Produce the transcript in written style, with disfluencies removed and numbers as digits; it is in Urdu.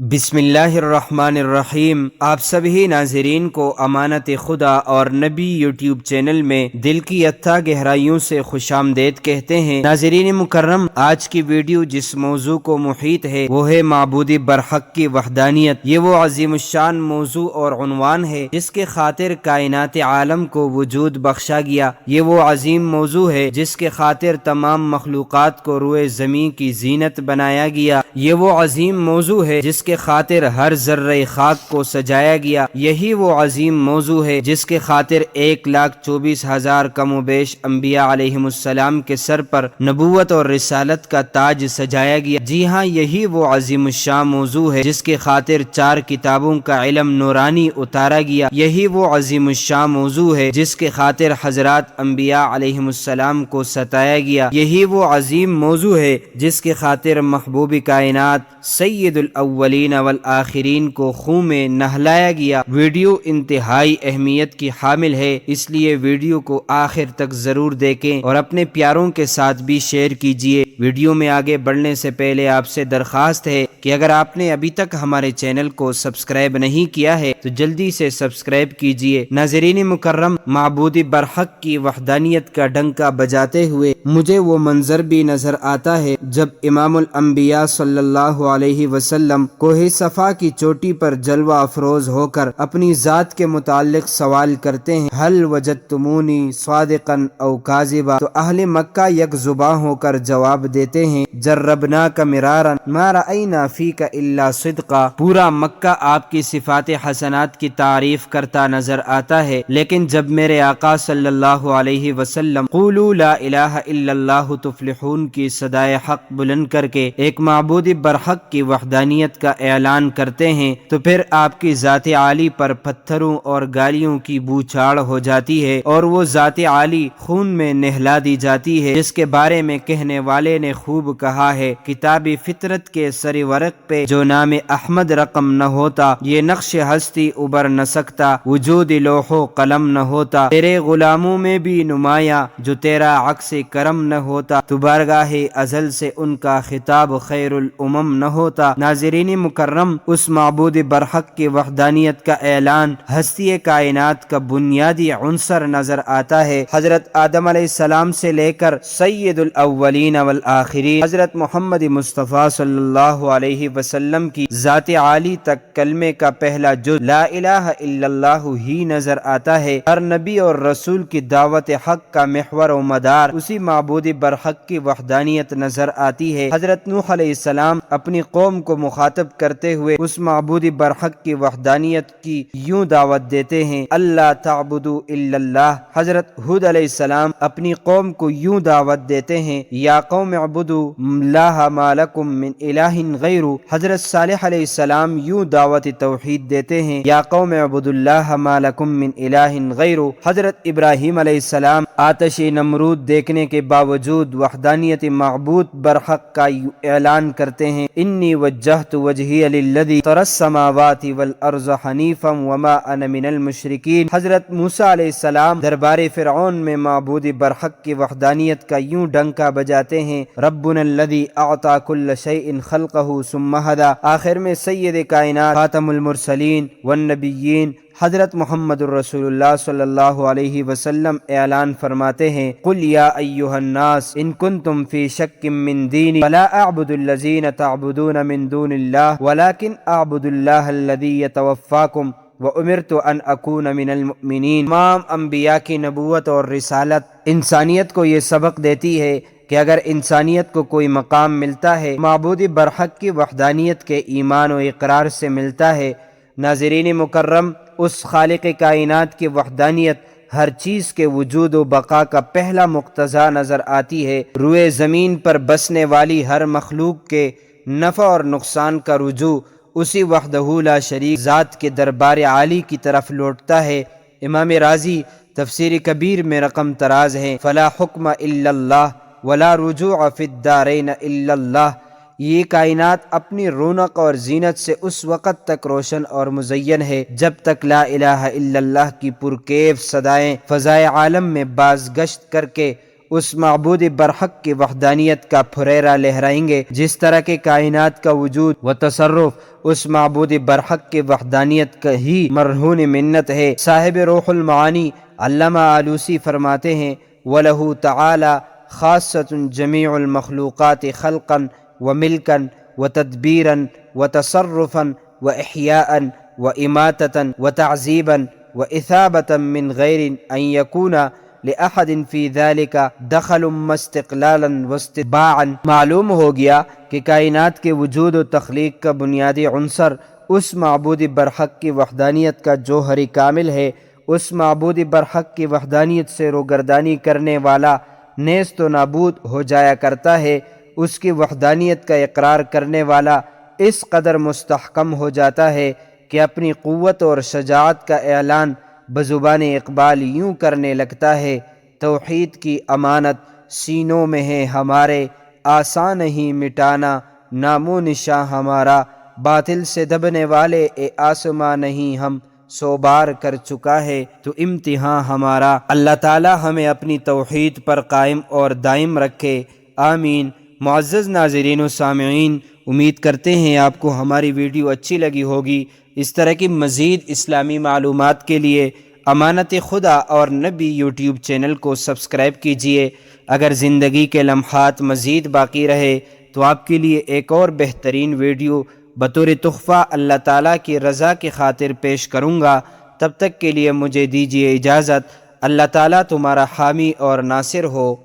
بسم اللہ الرحمن الرحیم۔ آپ سبھی ناظرین کو امانت خدا اور نبی یوٹیوب چینل میں دل کی اتھا گہرائیوں سے خوش آمدید کہتے ہیں۔ ناظرین مکرم، آج کی ویڈیو جس موضوع کو محیط ہے وہ ہے معبود برحق کی وحدانیت۔ یہ وہ عظیم الشان موضوع اور عنوان ہے جس کے خاطر کائنات عالم کو وجود بخشا گیا۔ یہ وہ عظیم موضوع ہے جس کے خاطر تمام مخلوقات کو روئے زمین کی زینت بنایا گیا۔ یہ وہ عظیم موضوع ہے جس کے خاطر ہر ذرہ خاک کو سجایا گیا۔ یہی وہ عظیم موضوع ہے جس کے خاطر 1,24,000 کم و بیش انبیاء علیہم السلام کے سر پر نبوت اور رسالت کا تاج سجایا گیا۔ جی ہاں، یہی وہ عظیم الشان موضوع ہے جس کے خاطر 4 کتابوں کا علم نورانی اتارا گیا۔ یہی وہ عظیم الشان موضوع ہے جس کے خاطر حضرات انبیاء علیہم السلام کو ستایا گیا۔ یہی وہ عظیم موضوع ہے جس کے خاطر محبوب کائنات سید الاولین والآخرین کو خون میں نہلایا گیا۔ ویڈیو انتہائی اہمیت کی حامل ہے، اس لیے ویڈیو کو آخر تک ضرور دیکھیں اور اپنے پیاروں کے ساتھ بھی شیئر کیجیے۔ ویڈیو میں آگے بڑھنے سے پہلے آپ سے درخواست ہے کہ اگر آپ نے ابھی تک ہمارے چینل کو سبسکرائب نہیں کیا ہے تو جلدی سے سبسکرائب کیجیے۔ ناظرین مکرم، معبود برحق کی وحدانیت کا ڈنکا بجاتے ہوئے مجھے وہ منظر بھی نظر آتا ہے جب امام الانبیاء صلی اللہ علیہ وسلم کوہ صفا کی چوٹی پر جلوہ افروز ہو کر اپنی ذات کے متعلق سوال کرتے ہیں، حل وجدتمونی صادقا او کاذبا، تو اہل مکہ یک زباں ہو کر جواب دیتے ہیں، جربناک مرارا ما رأینا فیک الا صدقا۔ پورا مکہ آپ کی صفات حسنات کی تعریف کرتا نظر آتا ہے، لیکن جب میرے آقا صلی اللہ علیہ وسلم قولوا لا الہ الا اللہ تفلحون کی صدائے حق بلند کر کے ایک معبود برحق کی وحدانیت کا اعلان کرتے ہیں تو پھر آپ کی ذات عالی پر پتھروں اور گالیوں کی بوچھاڑ ہو جاتی ہے اور وہ ذات عالی خون میں نہلا دی جاتی ہے، جس کے بارے میں کہنے والے نے خوب کہا ہے، کتاب فطرت کے سر ورق پہ جو نام احمد رقم نہ ہوتا، یہ نقش ہستی ابھر نہ سکتا، وجود لوح و قلم نہ ہوتا، تیرے غلاموں میں بھی نمایاں جو تیرا عکس کرم نہ ہوتا، تو بارگاہ ازل سے ان کا خطاب خیر الامم نہ ہوتا۔ ناظرین مکرم، اس معبود برحق کی وحدانیت کا اعلان ہستی کائنات کا بنیادی عنصر نظر آتا ہے۔ حضرت آدم علیہ السلام سے لے کر سید الاولین والآخرین حضرت محمد مصطفیٰ صلی اللہ علیہ وسلم کی ذات عالی تک کلمے کا پہلا جز لا الہ الا اللہ ہی نظر آتا ہے۔ ہر نبی اور رسول کی دعوت حق کا محور و مدار اسی معبود برحق کی وحدانیت نظر آتی ہے۔ حضرت نوح علیہ السلام اپنی قوم کو مخاطب کرتے ہوئے اس معبود برحق کی وحدانیت کی یوں دعوت دیتے ہیں، اللہ تعبدوا الا اللہ۔ حضرت ہود علیہ السلام اپنی قوم کو یوں دعوت دیتے ہیں، یا قوم اعبدوا اللہ ما لکم من الہ غیرہ۔ حضرت صالح علیہ السلام یوں دعوت توحید دیتے ہیں، یا قوم اعبدوا اللہ ما لکم من الہ غیرہ۔ حضرت ابراہیم علیہ السلام آتش نمرود دیکھنے کے باوجود وحدانیت معبود برحق کا اعلان کرتے ہیں، انی وجہت وجہی للذی فطر السماوات والارض حنیفا وما انا من المشرکین۔ حضرت موسیٰ علیہ السلام دربار فرعون میں معبود برحق کی وحدانیت کا یوں ڈنکا بجاتے ہیں، ربنا الذی اعطى كل شیء خلقه ثم هدى۔ آخر میں سید کائنات خاتم المرسلین والنبیین حضرت محمد الرسول اللہ صلی اللہ علیہ وسلم اعلان فرماتے ہیں، قل یا ایھا الناس ان کنتم فی شک من دینی فلا اعبد الذین تعبدون من دون اللہ ولکن اعبد اللہ الذی یتوفاکم وامرت ان اکون من المؤمنین۔ تمام انبیاء کی نبوت اور رسالت انسانیت کو یہ سبق دیتی ہے کہ اگر انسانیت کو کوئی مقام ملتا ہے معبود برحق کی وحدانیت کے ایمان و اقرار سے ملتا ہے۔ ناظرین مکرم، اس خالق کائنات کی وحدانیت ہر چیز کے وجود و بقا کا پہلا مقتضا نظر آتی ہے۔ روئے زمین پر بسنے والی ہر مخلوق کے نفع اور نقصان کا رجوع اسی وحدہ لا شریک ذات کے دربار عالی کی طرف لوٹتا ہے۔ امام رازی تفسیر کبیر میں رقم تراز ہیں، فلا حکم الا اللہ ولا رجوع فی الدارین الا اللہ۔ یہ کائنات اپنی رونق اور زینت سے اس وقت تک روشن اور مزین ہے جب تک لا الہ الا اللہ کی پرکیف صدائیں فضائے عالم میں بازگشت کر کے اس معبود برحق کی وحدانیت کا پھریرا لہرائیں گے جس طرح کے کائنات کا وجود و تصرف اس معبود برحق کی وحدانیت کا ہی مرہون منت ہے۔ صاحب روح المعانی علامہ آلوسی فرماتے ہیں وَلَهُ تَعَالَى خَاصَّةٌ جَمِيعُ الْمَخْلُوقَاتِ خَلْقًا وَمِلْكًا وَتَدْبِيرًا وَتَصَرُّفًا وَإِحْيَاءً وَإِمَاتَةً وَتَعْذِيبًا وَإِثَابَةً مِّن غَيْرِ أَن يَكُونَ لِأَحَدٍ فِي ذَلِكَ دَخَلٌ وَاسْتِقْلَالًا وَاسْتِتْبَاعًا۔ معلوم ہو گیا کہ کائنات کے وجود و تخلیق کا بنیادی عنصر اس معبود برحق کی وحدانیت کا جوہری کامل ہے۔ اس معبود برحق کی وحدانیت سے روگردانی کرنے والا نیست و نابود ہو جایا کرتا ہے، اس کی وحدانیت کا اقرار کرنے والا اس قدر مستحکم ہو جاتا ہے کہ اپنی قوت اور شجاعت کا اعلان بزبان اقبال یوں کرنے لگتا ہے توحید کی امانت سینوں میں ہے ہمارے، آسان نہیں مٹانا نام و نشاں ہمارا، باطل سے دبنے والے اے آسماں نہیں ہم 100 بار کر چکا ہے تو امتحان ہمارا۔ اللہ تعالی ہمیں اپنی توحید پر قائم اور دائم رکھے، آمین۔ معزز ناظرین و سامعین، امید کرتے ہیں آپ کو ہماری ویڈیو اچھی لگی ہوگی۔ اس طرح کی مزید اسلامی معلومات کے لیے امانت خدا اور نبی یوٹیوب چینل کو سبسکرائب کیجئے۔ اگر زندگی کے لمحات مزید باقی رہے تو آپ کے لیے ایک اور بہترین ویڈیو بطور تحفہ اللہ تعالیٰ کی رضا کی خاطر پیش کروں گا۔ تب تک کے لیے مجھے دیجیے اجازت۔ اللہ تعالیٰ تمہارا حامی اور ناصر ہو۔